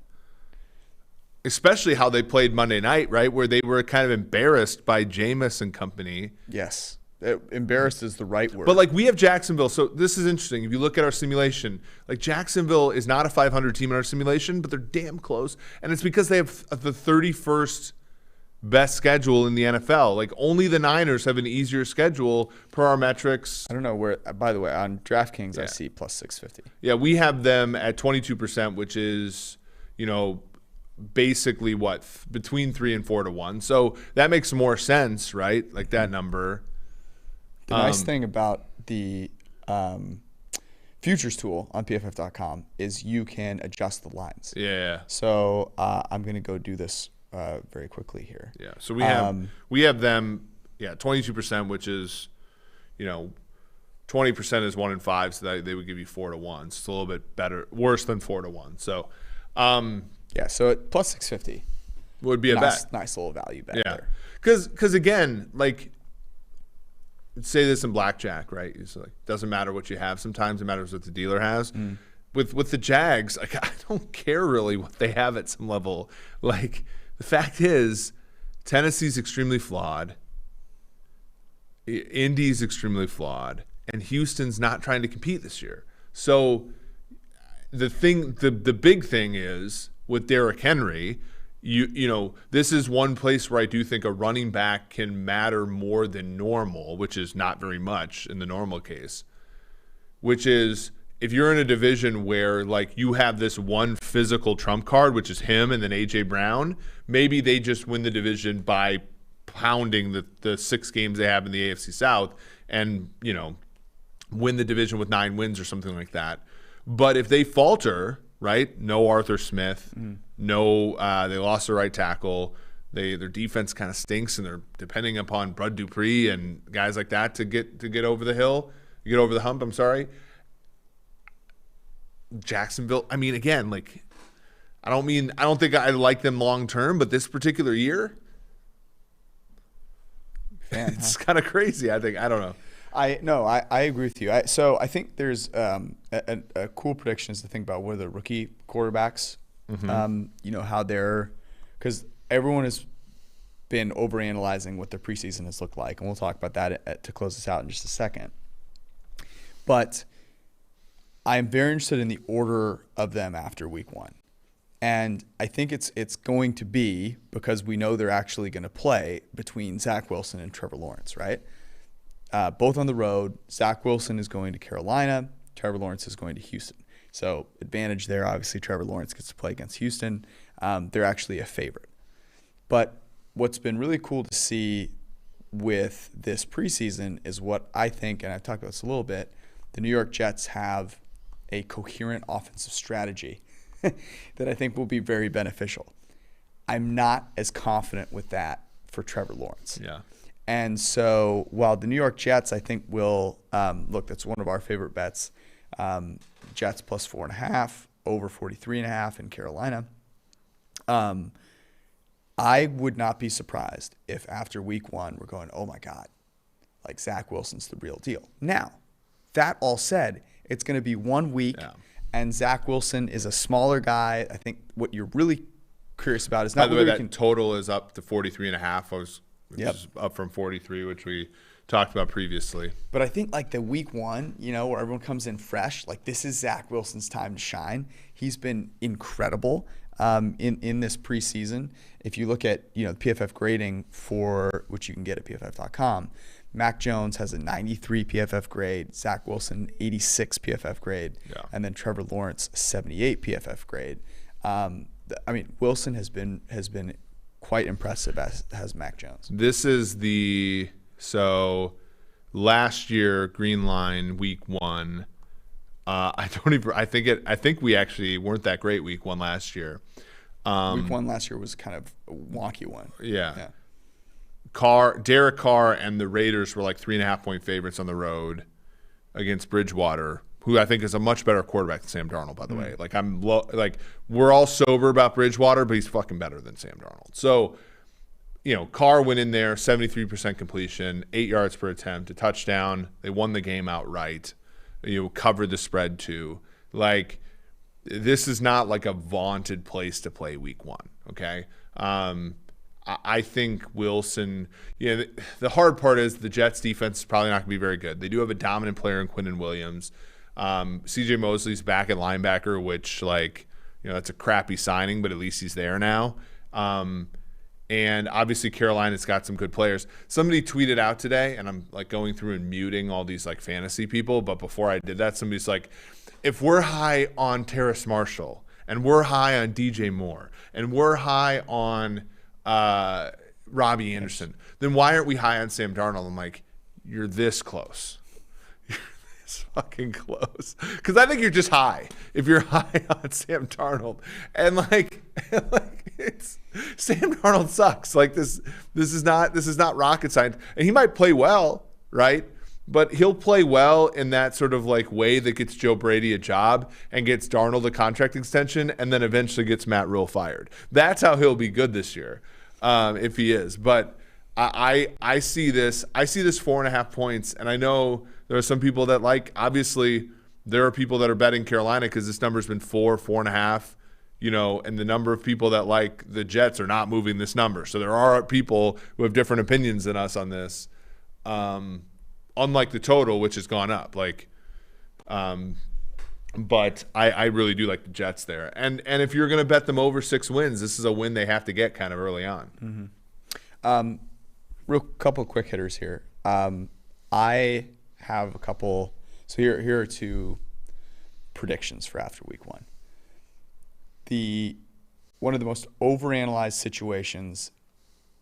Especially how they played Monday night, right, where they were kind of embarrassed by Jameis and company. Yes. Embarrassed is the right word. But, like, we have Jacksonville. So this is interesting. If you look at our simulation, like, Jacksonville is not a 500 team in our simulation, but they're damn close. And it's because they have the 31st best schedule in the NFL. Like, only the Niners have an easier schedule per our metrics. I don't know where, by the way, on DraftKings, I see plus 650. Yeah, we have them at 22%, which is, basically what, between 3 and 4-1. So that makes more sense, right? Like, that number. The nice thing about the futures tool on PFF.com is you can adjust the lines. Yeah. So I'm going to go do this very quickly here. Yeah. So we have them Yeah, 22%, which is, 20% is 1 in 5, so they would give you 4 to 1. So it's a little bit better, worse than 4 to 1. So, so at plus 650 would be a bet. Nice little value bet Yeah, there. because again, like, say this in blackjack, right? It's like, doesn't matter what you have. Sometimes it matters what the dealer has. With the Jags, like, I don't care really what they have at some level. Like, the fact is, Tennessee's extremely flawed. Indy's extremely flawed, and Houston's not trying to compete this year. So the big thing is with Derrick Henry, this is one place where I do think a running back can matter more than normal, which is not very much in the normal case, which is if you're in a division where like you have this one physical trump card, which is him and then A.J. Brown, maybe they just win the division by pounding the 6 games they have in the AFC South and, win the division with 9 wins or something like that. But if they falter, right, no Arthur Smith, no, they lost their right tackle, their defense kind of stinks, and they're depending upon Bud Dupree and guys like that to get over the hill, get over the hump, I'm sorry. Jacksonville, I mean, again, like, I don't think I like them long term, but this particular year, it's kind of crazy. I don't know. I agree with you. So I think there's a cool prediction is to think about where the rookie quarterbacks, how they're, because everyone has been overanalyzing what their preseason has looked like, and we'll talk about that to close this out in just a second. But I'm very interested in the order of them after week 1. And I think it's going to be, because we know they're actually going to play, between Zach Wilson and Trevor Lawrence, right? Both on the road. Zach Wilson is going to Carolina. Trevor Lawrence is going to Houston. So advantage there. Obviously, Trevor Lawrence gets to play against Houston. They're actually a favorite. But what's been really cool to see with this preseason is what I think, and I've talked about this a little bit, the New York Jets have a coherent offensive strategy that I think will be very beneficial. I'm not as confident with that for Trevor Lawrence. Yeah. And so while the New York Jets, I think, will look, that's one of our favorite bets. Jets plus 4.5, over 43.5 in Carolina. I would not be surprised if after week 1 we're going, oh my God, like Zach Wilson's the real deal. Now, that all said, it's going to be 1 week. Yeah. And Zach Wilson is a smaller guy. I think what you're really curious about is not whether that total is up to 43.5. Which is up from 43, which we talked about previously. But I think like the week 1, where everyone comes in fresh, like this is Zach Wilson's time to shine. He's been incredible in this preseason. If you look at the PFF grading for which you can get at PFF.com. Mac Jones has a 93 PFF grade, Zach Wilson 86 PFF grade, and then Trevor Lawrence 78 PFF grade. Wilson has been quite impressive, as has Mac Jones. This is last year green line week 1. I think we actually weren't that great week 1 last year. Week 1 last year was kind of a wonky one. Yeah. Derek Carr and the Raiders were like 3.5-point favorites on the road against Bridgewater, who I think is a much better quarterback than Sam Darnold, by the way. Like we're all sober about Bridgewater, but he's fucking better than Sam Darnold. So, Carr went in there, 73% completion, 8 yards per attempt, a touchdown. They won the game outright. Covered the spread too. Like, this is not like a vaunted place to play week 1. Okay. I think Wilson, the hard part is the Jets defense is probably not going to be very good. They do have a dominant player in Quinnen Williams. C.J. Mosley's back at linebacker, which that's a crappy signing, but at least he's there now. And obviously Carolina's got some good players. Somebody tweeted out today, and I'm like going through and muting all these like fantasy people. But before I did that, somebody's like, if we're high on Terrace Marshall and we're high on DJ Moore and we're high on Robbie Anderson, then why aren't we high on Sam Darnold? I'm like, you're this close. is fucking close. Because I think you're just high if you're high on Sam Darnold. And it's Sam Darnold sucks. Like this is not rocket science. And he might play well, right? But he'll play well in that sort of like way that gets Joe Brady a job and gets Darnold a contract extension and then eventually gets Matt Rule fired. That's how he'll be good this year, if he is. But I see this 4.5 points, and I know there are some people that obviously there are people that are betting Carolina because this number's been 4.5, and the number of people that like the Jets are not moving this number. So there are people who have different opinions than us on this. Unlike the total, which has gone up, but I really do like the Jets there. And if you're going to bet them over 6 wins, this is a win they have to get kind of early on. Mm-hmm. Real couple of quick hitters here. I have a couple. So here are 2 predictions for after week 1. One of the most overanalyzed situations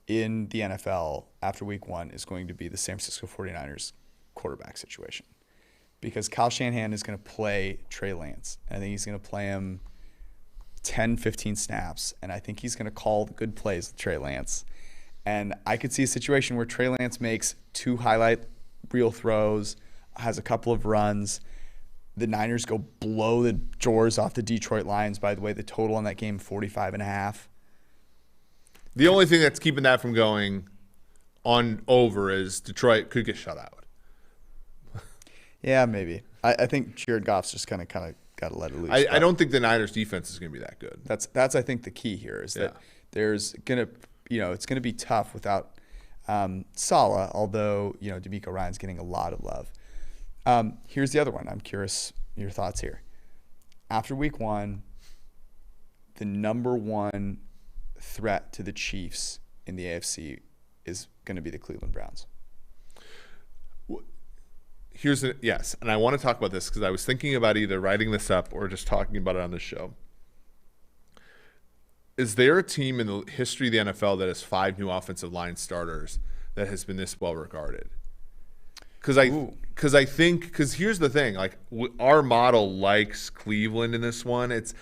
in the NFL after week 1 is going to be the San Francisco 49ers quarterback situation, because Kyle Shanahan is going to play Trey Lance. I think he's going to play him 10, 15 snaps, and I think he's going to call the good plays with Trey Lance. And I could see a situation where Trey Lance makes 2 highlight reel throws, has a couple of runs. The Niners go blow the doors off the Detroit Lions. By the way, the total on that game, 45.5. The only thing that's keeping that from going on over is Detroit could get shut out. Yeah, maybe. I think Jared Goff's just kind of got to let it loose. I don't think the Niners defense is going to be that good. That's I think the key here is that there's going to, it's going to be tough without Saleh, although, D'Amico Ryan's getting a lot of love. Here's the other one. I'm curious your thoughts here. After week 1, the number 1 threat to the Chiefs in the AFC is going to be the Cleveland Browns. Yes, and I want to talk about this because I was thinking about either writing this up or just talking about it on this show. Is there a team in the history of the NFL that has 5 new offensive line starters that has been this well regarded? Because here's the thing, our model likes Cleveland in this one. It's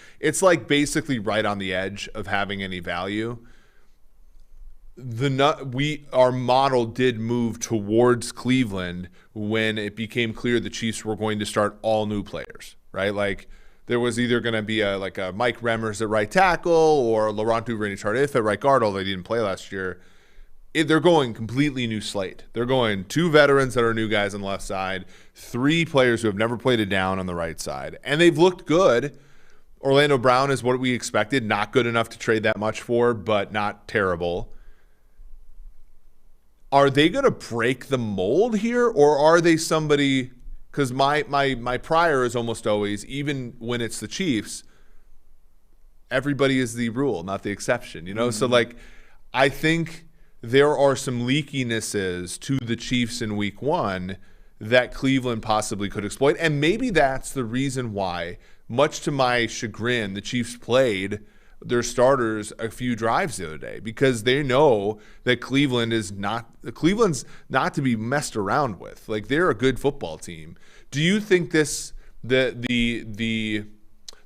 basically right on the edge of having any value. Our model did move towards Cleveland when it became clear the Chiefs were going to start all new players, right? There was either going to be a Mike Remmers at right tackle or Laurent Duvernay-Tardif at right guard, although they didn't play last year. They're going completely new slate. They're going 2 veterans that are new guys on the left side, 3 players who have never played a down on the right side, and they've looked good. Orlando Brown is what we expected, not good enough to trade that much for, but not terrible. Are they going to break the mold here, or are they somebody? Because my prior is almost always, even when it's the Chiefs, everybody is the rule, not the exception. Mm-hmm. So I think there are some leakinesses to the Chiefs in week 1 that Cleveland possibly could exploit, and maybe that's the reason why, much to my chagrin, the Chiefs played their starters a few drives the other day, because they know that Cleveland's not to be messed around with. They're a good football team. Do you think the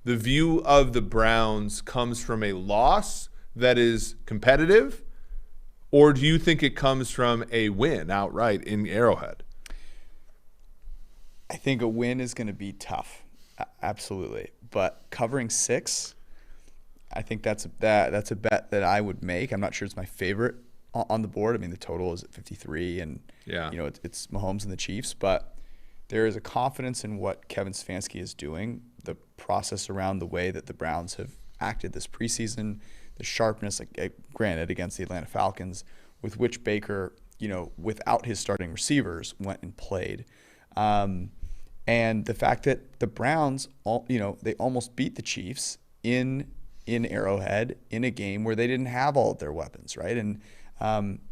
view of the Browns comes from a loss that is competitive, or do you think it comes from a win outright in Arrowhead? I think a win is going to be tough, absolutely. But covering 6. I think that's a bet that I would make. I'm not sure it's my favorite on the board. I mean, the total is at 53, and it's Mahomes and the Chiefs. But there is a confidence in what Kevin Stefanski is doing, the process around the way that the Browns have acted this preseason, the sharpness, granted, against the Atlanta Falcons, with which Baker, without his starting receivers, went and played. And the fact that the Browns, they almost beat the Chiefs in Arrowhead in a game where they didn't have all of their weapons, right? And,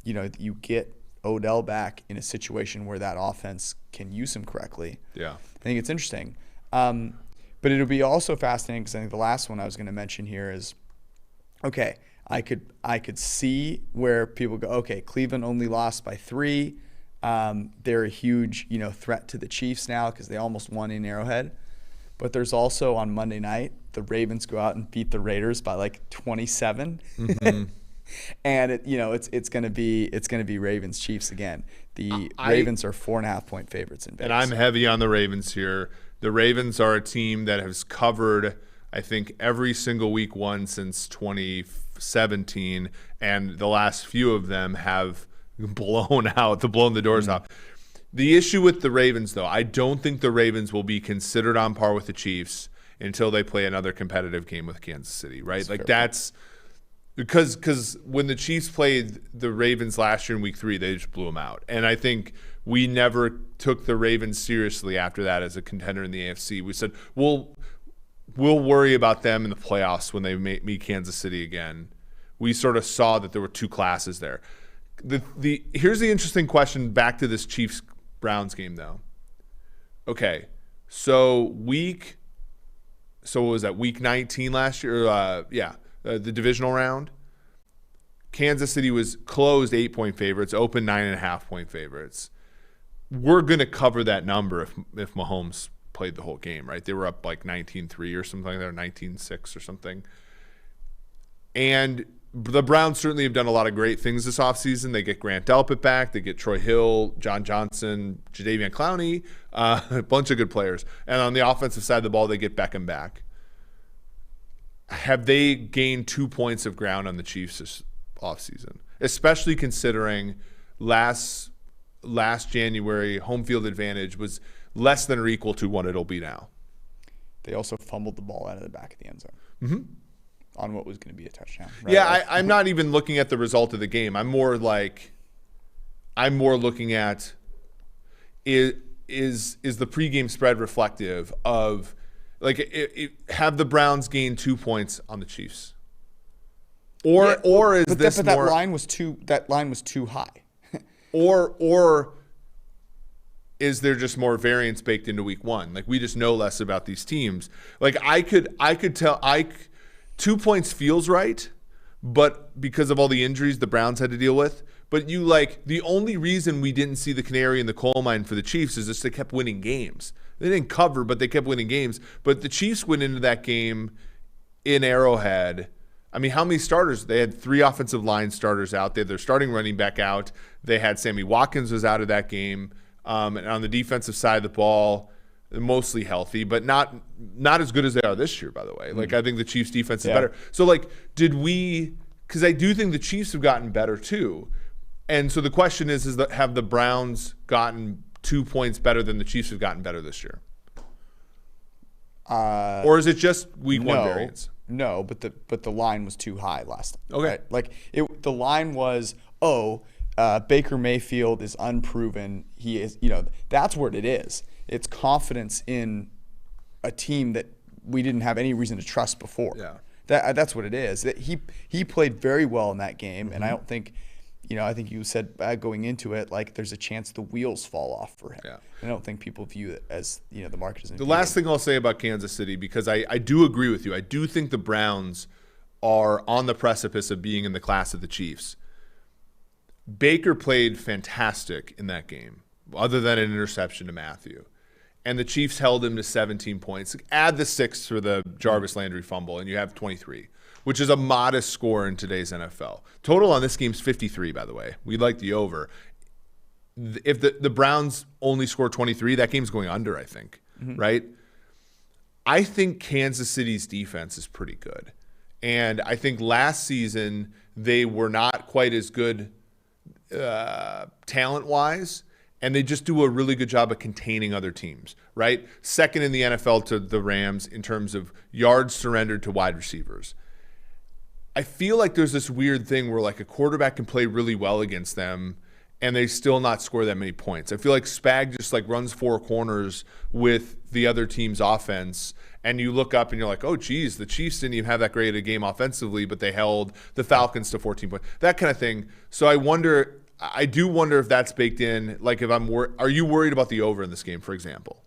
you get Odell back in a situation where that offense can use him correctly. Yeah. I think it's interesting. But it'll be also fascinating because I think the last one I was going to mention here is, okay, I could see where people go, okay, Cleveland only lost by 3. They're a huge, threat to the Chiefs now because they almost won in Arrowhead. But there's also on Monday night, the Ravens go out and beat the Raiders by like 27. Mm-hmm. And it's gonna be Ravens Chiefs again. The Ravens are 4.5-point favorites in Vegas. And I'm heavy on the Ravens here. The Ravens are a team that has covered, I think, every single week one since 2017, and the last few of them have blown the doors off. The issue with the Ravens, though, I don't think the Ravens will be considered on par with the Chiefs until they play another competitive game with Kansas City, right? That's because when the Chiefs played the Ravens last year in week 3, they just blew them out. And I think we never took the Ravens seriously after that as a contender in the AFC. We said, we'll worry about them in the playoffs when they meet Kansas City again. We sort of saw that there were two classes there. Here's the interesting question back to this Chiefs-Browns game, though. Okay, so what was that, week 19 last year? The divisional round. Kansas City was closed 8-point favorites, open 9.5-point favorites. We're going to cover that number if Mahomes played the whole game, right? They were up like 19-3 or something like that, or 19-6 or something. And the Browns certainly have done a lot of great things this offseason. They get Grant Delpit back. They get Troy Hill, John Johnson, Jadeveon Clowney, a bunch of good players. And on the offensive side of the ball, they get Beckham back. Have they gained 2 points of ground on the Chiefs this offseason? Especially considering last January, home field advantage was less than or equal to what it'll be now. They also fumbled the ball out of the back of the end zone. Mm-hmm. On what was going to be a touchdown. Right? Yeah, I'm not even looking at the result of the game. I'm more looking at is the pregame spread reflective of have the Browns gained 2 points on the Chiefs, or is this that line was too high, or is there just more variance baked into week 1? Like, we just know less about these teams. Like, I could tell 2 points feels right, but because of all the injuries the Browns had to deal with. But the only reason we didn't see the canary in the coal mine for the Chiefs is just they kept winning games. They didn't cover, but they kept winning games. But the Chiefs went into that game in Arrowhead. I mean, how many starters? They had 3 offensive line starters out. They had their starting running back out. They had Sammy Watkins was out of that game. And on the defensive side of the ball, mostly healthy, but not as good as they are this year, by the way. I think the Chiefs defense is better. So because I do think the Chiefs have gotten better too. And so the question is have the Browns gotten 2 points better than the Chiefs have gotten better this year? Or is it just week 1 variance? No, but the line was too high last time. Okay. Right? The line was, Baker Mayfield is unproven. He is, that's what it is. It's confidence in a team that we didn't have any reason to trust before. Yeah. That's what it is. That he played very well in that game, and I don't think, I think you said going into it, there's a chance the wheels fall off for him. Yeah. I don't think people view it as, the market isn't. The last thing I'll say about Kansas City, because I do agree with you. I do think the Browns are on the precipice of being in the class of the Chiefs. Baker played fantastic in that game, other than an interception to Matthew. And the Chiefs held him to 17 points. Add the 6 for the Jarvis Landry fumble, and you have 23, which is a modest score in today's NFL. Total on this game is 53, by the way. We like the over. If the Browns only score 23, that game's going under, I think, right? I think Kansas City's defense is pretty good. And I think last season they were not quite as good talent-wise, and they just do a really good job of containing other teams, right? Second in the NFL to the Rams in terms of yards surrendered to wide receivers. I feel like there's this weird thing where a quarterback can play really well against them and they still not score that many points. I feel like Spag just runs 4 corners with the other team's offense, and you look up and you're like, oh, geez, the Chiefs didn't even have that great a game offensively, but they held the Falcons to 14 points, that kind of thing. So I do wonder if that's baked in. Are you worried about the over in this game, for example?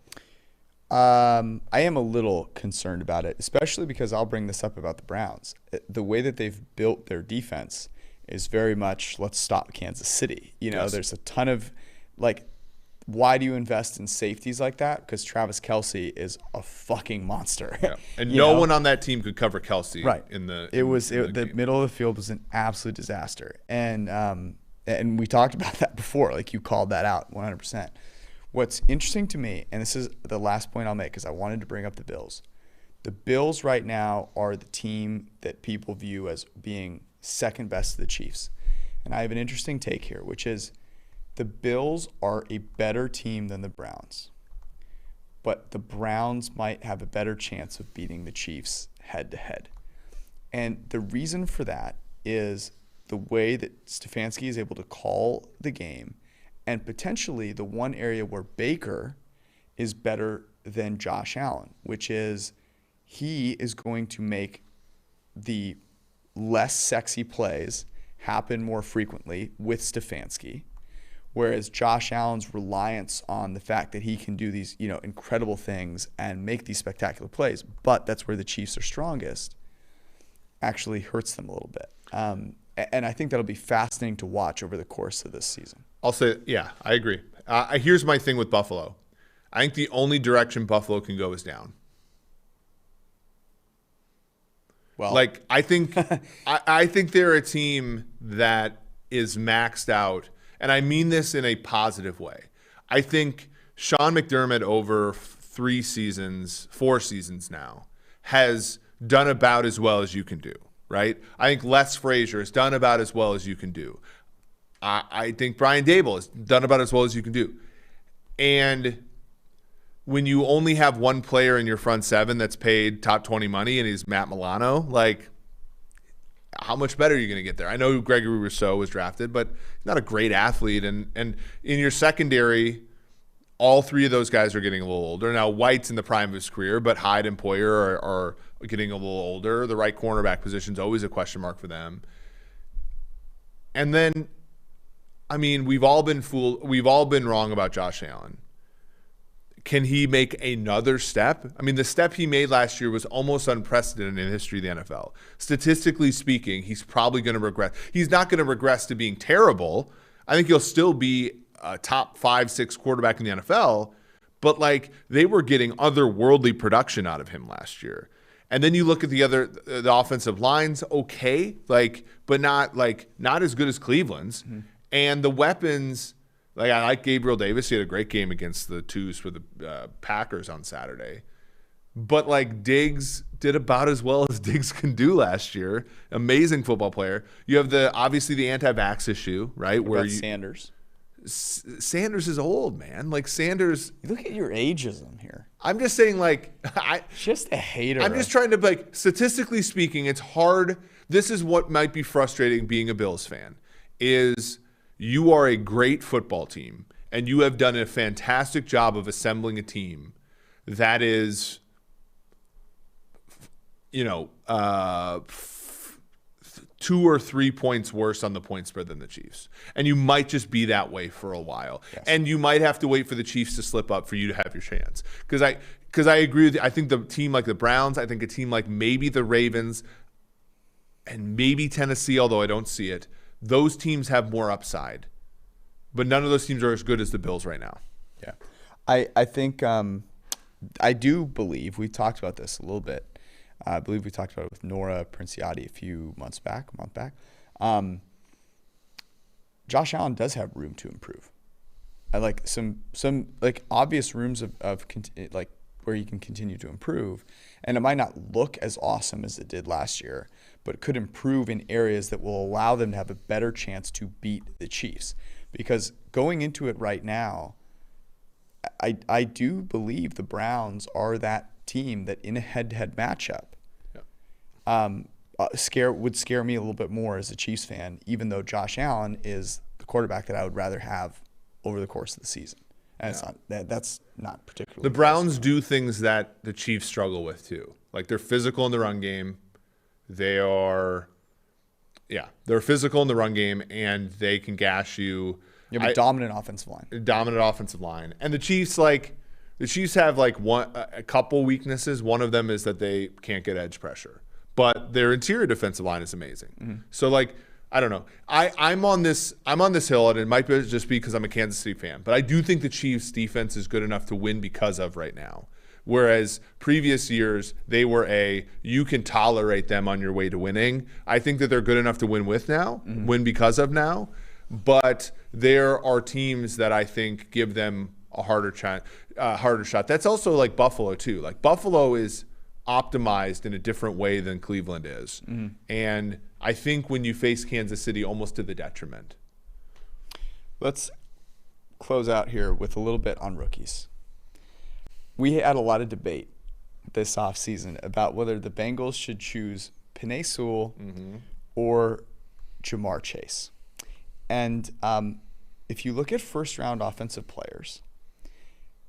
I am a little concerned about it, especially because I'll bring this up about the Browns. The way that they've built their defense is very much let's stop Kansas City. There's a ton of like, why do you invest in safeties like that? Because Travis Kelce is a fucking monster. Yeah. And no one on that team could cover Kelce. Right. The middle of the field was an absolute disaster. And we talked about that before. Like, you called that out 100%. What's interesting to me, and this is the last point I'll make because I wanted to bring up the Bills. The Bills right now are the team that people view as being second best to the Chiefs. And I have an interesting take here, which is the Bills are a better team than the Browns. But the Browns might have a better chance of beating the Chiefs head-to-head. And the reason for that is the way that Stefanski is able to call the game, and potentially the one area where Baker is better than Josh Allen, which is he is going to make the less sexy plays happen more frequently with Stefanski, whereas Josh Allen's reliance on the fact that he can do these, incredible things and make these spectacular plays, but that's where the Chiefs are strongest, actually hurts them a little bit. And I think that'll be fascinating to watch over the course of this season. I'll say, yeah, I agree. Here's my thing with Buffalo. I think the only direction Buffalo can go is down. Well, like, I think I think they're a team that is maxed out, and I mean this in a positive way. I think Sean McDermott over 4 seasons now, has done about as well as you can do, right? I think Les Frazier has done about as well as you can do. I think Brian Dable has done about as well as you can do. And when you only have one player in your front seven that's paid top 20 money and he's Matt Milano, like, how much better are you going to get there? I know Gregory Rousseau was drafted, but he's not a great athlete. And in your secondary, all 3 of those guys are getting a little older. Now, White's in the prime of his career, but Hyde and Poyer are getting a little older. The right cornerback position is always a question mark for them. And then, I mean, we've all been wrong about Josh Allen. Can he make another step? I mean, the step he made last year was almost unprecedented in the history of the NFL. Statistically speaking, he's probably going to regress. He's not going to regress to being terrible. I think he'll still be a top 5-6 quarterback in the NFL, but like, they were getting otherworldly production out of him last year. And then you look at the offensive lines, okay, like, but not as good as Cleveland's. Mm-hmm. And the weapons, like, I like Gabriel Davis. He had a great game against the Twos for the Packers on Saturday. But, like, Diggs did about as well as Diggs can do last year. Amazing football player. You have obviously the anti-vax issue, right? What about Sanders? Sanders is old, man. Like, Sanders. Look at your ageism here. I'm just saying, like, just a hater. I'm just trying to, like, statistically speaking, it's hard. This is what might be frustrating being a Bills fan, is you are a great football team, and you have done a fantastic job of assembling a team that is, 2 or 3 points worse on the point spread than the Chiefs. And you might just be that way for a while. Yes. And you might have to wait for the Chiefs to slip up for you to have your chance. Because I agree with you. I think the team like the Browns, I think a team like maybe the Ravens and maybe Tennessee, although I don't see it, those teams have more upside. But none of those teams are as good as the Bills right now. Yeah. I think I do believe, we talked about this a little bit. I believe we talked about it with Nora Princiati a month back. Josh Allen does have room to improve. I like some like obvious rooms of like where he can continue to improve, and it might not look as awesome as it did last year, but it could improve in areas that will allow them to have a better chance to beat the Chiefs. Because going into it right now, I do believe the Browns are that team that in a head-to-head matchup would scare me a little bit more as a Chiefs fan, even though Josh Allen is the quarterback that I would rather have over the course of the season. And it's not that's not particularly. The Browns do things that the Chiefs struggle with too. Like, they're physical in the run game. They're physical in the run game, and they can gash you. You have a dominant offensive line. And the Chiefs, have a couple weaknesses. One of them is that they can't get edge pressure, but their interior defensive line is amazing. Mm-hmm. So I don't know. I'm on this hill, and it might be just because I'm a Kansas City fan, but I do think the Chiefs defense is good enough to win because of right now. Whereas previous years, they were you can tolerate them on your way to winning. I think that they're good enough to win win because of now. But there are teams that I think give them a harder shot. That's also like Buffalo too. Like Buffalo is optimized in a different way than Cleveland is. And I think when you face Kansas City, almost to the detriment. Let's close out here with a little bit on rookies. We had a lot of debate this offseason about whether the Bengals should choose Penei Sewell or Jamar Chase. And if you look at first-round offensive players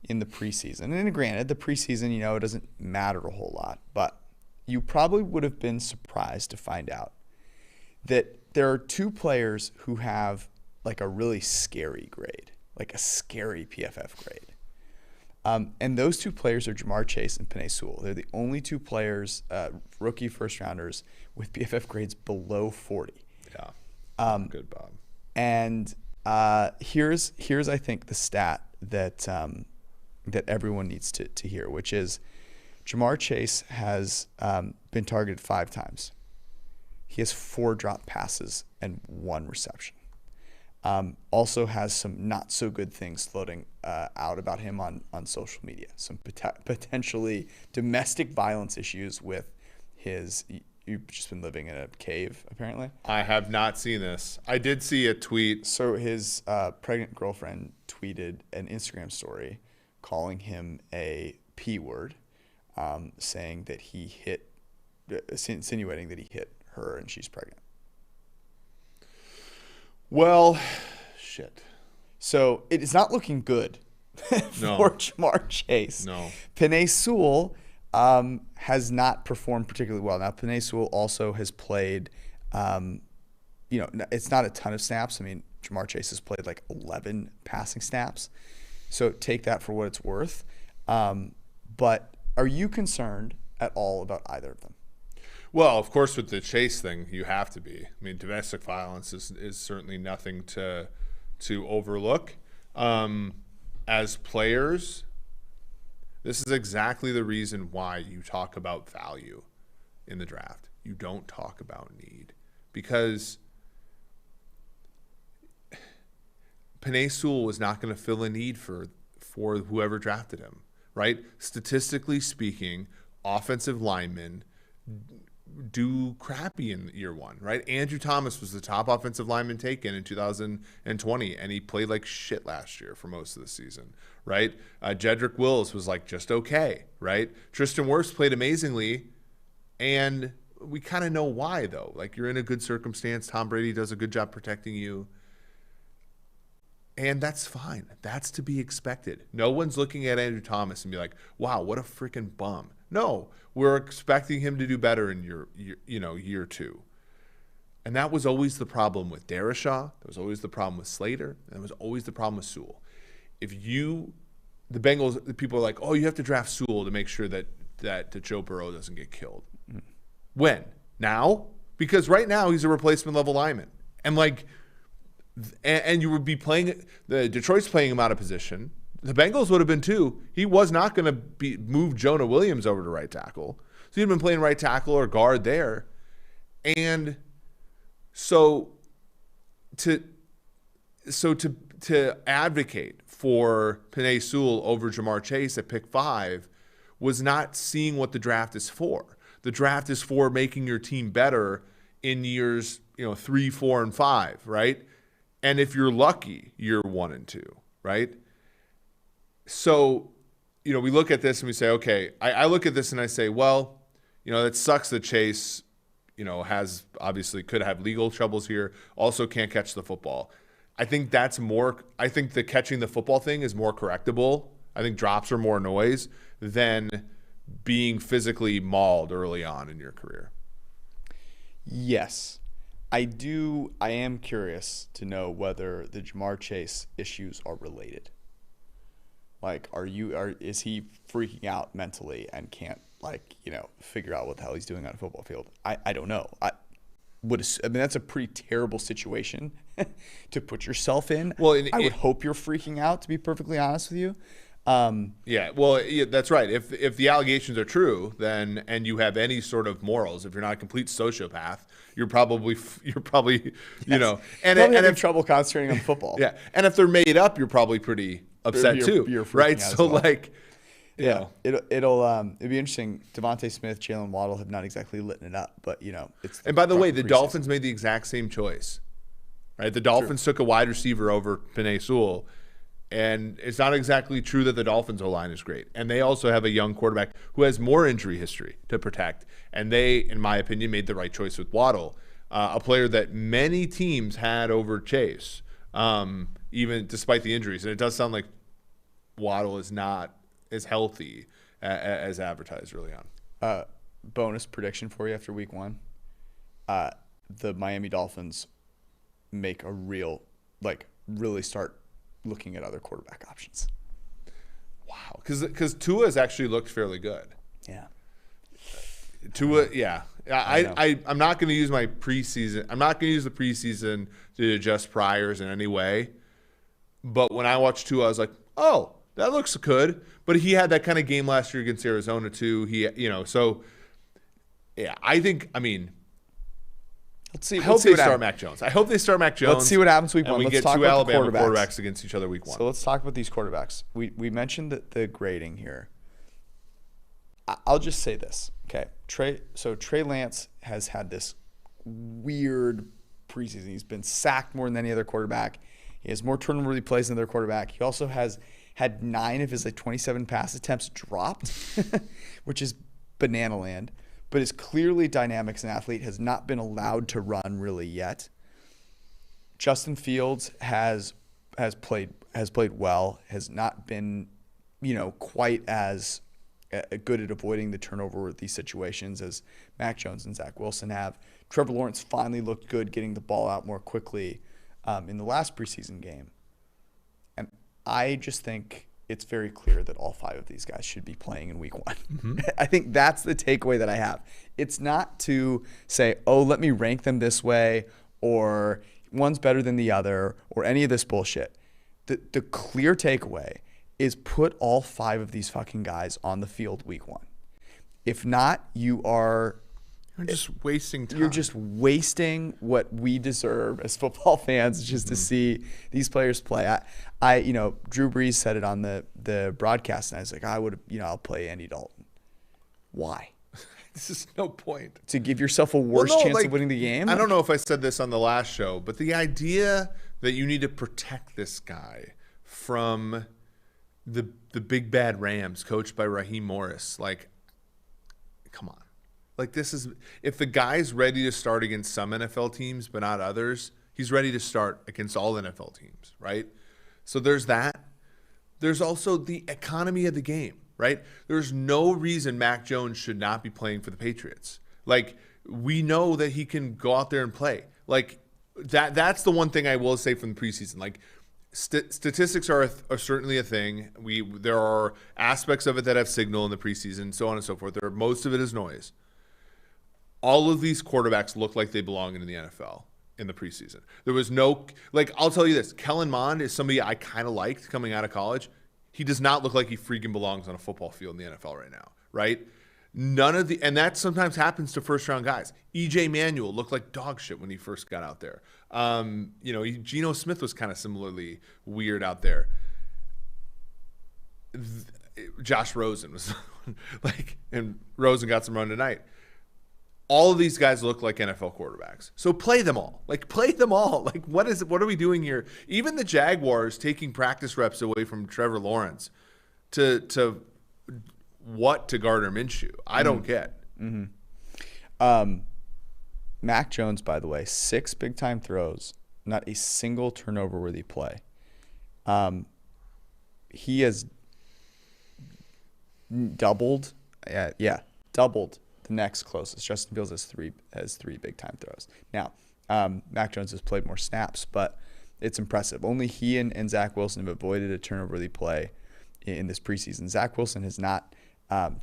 in the preseason, and granted, the preseason, it doesn't matter a whole lot, but you probably would have been surprised to find out that there are two players who have like a really scary grade, like a scary PFF grade. And those two players are Jamar Chase and Penei Sewell. They're the only two players, rookie first-rounders, with PFF grades below 40. Yeah, good, Bob. And here's I think the stat that everyone needs to hear, which is Jamar Chase has been targeted 5 times. He has 4 drop passes and 1 reception. Also has some not so good things floating out about him on social media. Some potentially domestic violence issues with his. You've just been living in a cave, apparently. I have not seen this. I did see a tweet. So his pregnant girlfriend tweeted an Instagram story calling him a P word, saying that insinuating that he hit her and she's pregnant. Well, shit. So it is not looking good for Jamar Chase. No. Penei Sewell has not performed particularly well. Now, Penei Sewell also has played, it's not a ton of snaps. I mean, Jamar Chase has played like 11 passing snaps. So take that for what it's worth. But are you concerned at all about either of them? Well, of course, with the Chase thing, you have to be. I mean, domestic violence is certainly nothing to overlook. As players, this is exactly the reason why you talk about value in the draft. You don't talk about need, because Penei Sewell was not going to fill a need for whoever drafted him, right? Statistically speaking, offensive linemen do crappy in year one, right? Andrew Thomas was the top offensive lineman taken in 2020, and he played like shit last year for most of the season, right? Jedrick Wills was like just okay, right? Tristan Wirfs played amazingly, and we kind of know why, though. Like, you're in a good circumstance. Tom Brady does a good job protecting you, and that's fine. That's to be expected. No one's looking at Andrew Thomas and be like, wow, what a freaking bum. No, we're expecting him to do better in year 2. And that was always the problem with Darashaw. That was always the problem with Slater. And that was always the problem with Sewell. The Bengals, people are like, oh, you have to draft Sewell to make sure that Joe Burrow doesn't get killed. When? Now? Because right now he's a replacement level lineman. And you would be playing, Detroit's playing him out of position. The Bengals would have been too. He was not going to move Jonah Williams over to right tackle. So he'd been playing right tackle or guard there. And so to advocate for Penei Sewell over Jamar Chase at pick 5 was not seeing what the draft is for. The draft is for making your team better in years 3, 4, and 5, right? And if you're lucky, year 1 and 2, right? So, we look at this and we say, okay, I look at this and I say, well, that sucks that Chase, could have legal troubles here, also can't catch the football. I think the catching the football thing is more correctable. I think drops are more noise than being physically mauled early on in your career. Yes. I am curious to know whether the Jamar Chase issues are related. Like, is he freaking out mentally and can't, figure out what the hell he's doing on a football field? I don't know. that's a pretty terrible situation to put yourself in. Well, I would hope you're freaking out, to be perfectly honest with you. Yeah, that's right. If the allegations are true, then and you have any sort of morals, if you're not a complete sociopath, you're probably and have trouble concentrating on football. Yeah, and if they're made up, you're probably pretty upset too, you're right? So well. It'll be interesting. Devontae Smith, Jalen Waddle have not exactly lit it up, but it's. And by the way, the Dolphins made the exact same choice, right? The Dolphins took a wide receiver over Penei Sewell. And it's not exactly true that the Dolphins' O-line is great. And they also have a young quarterback who has more injury history to protect. And they, in my opinion, made the right choice with Waddle, a player that many teams had over Chase, even despite the injuries. And it does sound like Waddle is not as healthy as advertised early on. Bonus prediction for you after week 1. The Miami Dolphins make really start looking at other quarterback options. Wow, because Tua has actually looked fairly good. Yeah. Tua, yeah. I'm not going to use my preseason. I'm not going to use the preseason to adjust priors in any way. But when I watched Tua, I was like, oh, that looks good. But he had that kind of game last year against Arizona too. Let's see. I hope they start Mac Jones. Let's see what happens week 1. We Let's get talk 2 about Alabama the quarterbacks against each other week 1. So let's talk about these quarterbacks. We mentioned the grading here. I'll just say this, okay? Trey Lance has had this weird preseason. He's been sacked more than any other quarterback. He has more turnover-worthy plays than their quarterback. He also has had 9 of his 27 pass attempts dropped, which is banana land. But is clearly dynamic as an athlete, has not been allowed to run really yet. Justin Fields has played well, has not been, quite as good at avoiding the turnover with these situations as Mac Jones and Zach Wilson have. Trevor Lawrence finally looked good getting the ball out more quickly in the last preseason game. And I just think it's very clear that all 5 of these guys should be playing in week 1. Mm-hmm. I think that's the takeaway that I have. It's not to say, oh, let me rank them this way, or one's better than the other, or any of this bullshit. The clear takeaway is put all 5 of these fucking guys on the field week 1. If not, you're just wasting time. You're just wasting what we deserve as football fans just to see these players play. Drew Brees said it on the broadcast, and I was like, I'll play Andy Dalton. Why? This is no point. To give yourself a worse chance of winning the game? I don't know if I said this on the last show, but the idea that you need to protect this guy from the big bad Rams coached by Raheem Morris, come on. This is, if the guy's ready to start against some NFL teams but not others, he's ready to start against all NFL teams, right? So there's that. There's also the economy of the game, right? There's no reason Mac Jones should not be playing for the Patriots. We know that he can go out there and play. That's the one thing I will say from the preseason. Statistics are certainly a thing. There are aspects of it that have signal in the preseason, so on and so forth. Most of it is noise. All of these quarterbacks look like they belong in the NFL in the preseason. There was no, I'll tell you this. Kellen Mond is somebody I kind of liked coming out of college. He does not look like he freaking belongs on a football field in the NFL right now, right? And that sometimes happens to first-round guys. E.J. Manuel looked like dog shit when he first got out there. Geno Smith was kind of similarly weird out there. Josh Rosen was and Rosen got some run tonight. All of these guys look like NFL quarterbacks. So play them all. Play them all. What are we doing here? Even the Jaguars taking practice reps away from Trevor Lawrence to Gardner Minshew. I don't get. Mm-hmm. Mac Jones, by the way, 6 big-time throws, not a single turnover-worthy play. He has doubled the next closest. Justin Fields has three big-time throws. Now, Mac Jones has played more snaps, but it's impressive. Only he and Zach Wilson have avoided a turnover-worthy play in this preseason. Zach Wilson has not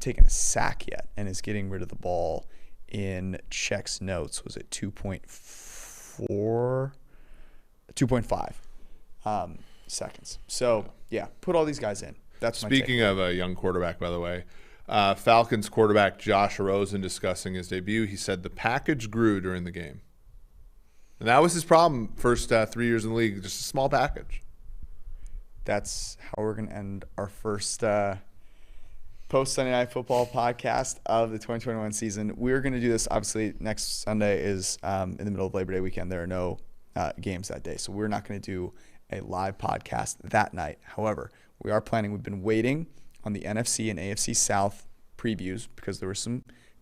taken a sack yet and is getting rid of the ball in Check's notes was at 2.5 seconds. So, yeah, put all these guys in. That's Speaking of a young quarterback, by the way, Falcons quarterback Josh Rosen discussing his debut, he said the package grew during the game. And that was his problem first 3 years in the league, just a small package. That's how we're going to end our first post-Sunday Night Football podcast of the 2021 season. We're going to do this, obviously, next Sunday is in the middle of Labor Day weekend. There are no games that day, so we're not going to do a live podcast that night. However, we are planning, we've been waiting on the NFC and AFC South previews because there were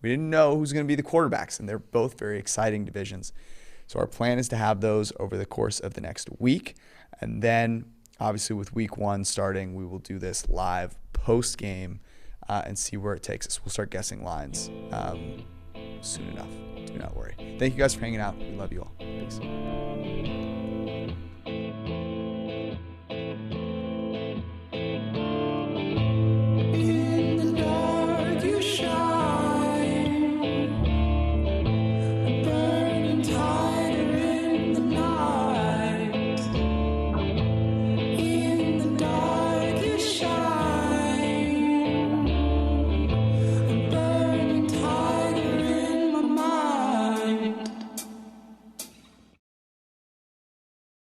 we didn't know who's going to be the quarterbacks, and they're both very exciting divisions. So our plan is to have those over the course of the next week. And then, obviously, with week 1 starting, we will do this live post-game and see where it takes us. We'll start guessing lines soon enough. Do not worry. Thank you guys for hanging out. We love you all. Peace.